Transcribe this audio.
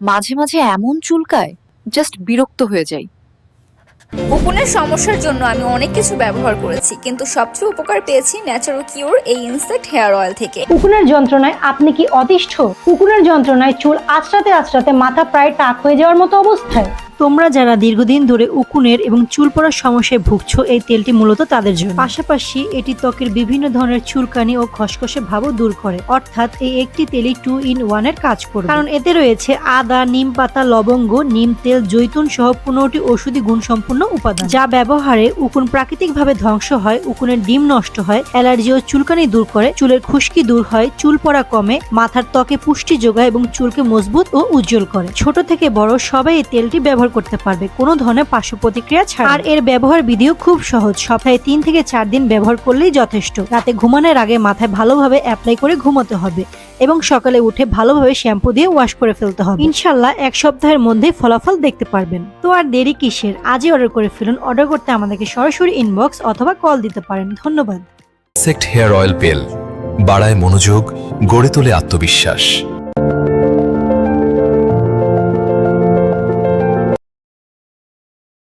মাঝে মাঝে এমন চুলকায়, জাস্ট বিরক্ত হয়ে যাই। উকুনের সমস্যার জন্য আমি অনেক কিছু ব্যবহার করেছি, কিন্তু সবচেয়ে উপকার পেয়েছি ন্যাচারাল কিউর এই ইনসেক্ট হেয়ার অয়েল থেকে। উকুনের যন্ত্রণায় আপনি কি অতিষ্ঠ? উকুনের যন্ত্রণায় চুল আঁচড়াতে আঁচড়াতে মাথা প্রায় টাক হয়ে যাওয়ার মতো অবস্থায়? তোমরা যারা দীর্ঘদিন ধরে উকুনের এবং চুল পড়ার সমস্যায় ভুগছো, এই তেলটি মূলত তাদের জন্য। পাশাপাশি এটি ত্বকের বিভিন্ন ধরনের চুলকানি ও খসখসে ভাবও দূর করে। অর্থাৎ এই একটি তেলই 2 in 1 এর কাজ করবে, কারণ এতে রয়েছে আদা, নিম পাতা, লবঙ্গ, নিম তেল, জৈতুন সহ 15টি ঔষধি গুণসম্পন্ন উপাদান, যা ব্যবহারে উকুন প্রাকৃতিকভাবে ধ্বংস হয়, উকুনের ডিম নষ্ট হয়, অ্যালার্জি ও চুলকানি দূর করে, চুলের খুশকি দূর হয়, চুল পড়া কমে, মাথার ত্বকে পুষ্টি যোগায় এবং চুলকে মজবুত ও উজ্জ্বল করে। ছোট থেকে বড় সবাই এই তেলটি ব্যবহার করতে পারবে কোনো ধরনের পার্শ্ব প্রতিক্রিয়া ছাড়া। আর এর ব্যবহার বিধিও খুব সহজ। সপ্তাহে 3 থেকে 4 দিন ব্যবহার করলেই যথেষ্ট। রাতে ঘুমানোর আগে মাথায় ভালোভাবে অ্যাপ্লাই করে ঘুমাতে হবে এবং সকালে উঠে ভালোভাবে শ্যাম্পু দিয়ে ওয়াশ করে ফেলতে হবে। ইনশাআল্লাহ 1 সপ্তাহের মধ্যেই ফলাফল দেখতে পারবেন। তো আর দেরি কিসের, আজই অর্ডার করে ফেলুন। অর্ডার করতে আমাদেরকে সরাসরি ইনবক্স অথবা কল দিতে পারেন। ধন্যবাদ। সেক্ট হেয়ার অয়েল পেল বাড়ায় মনোযোগ, গড়ে তোলে আত্মবিশ্বাস।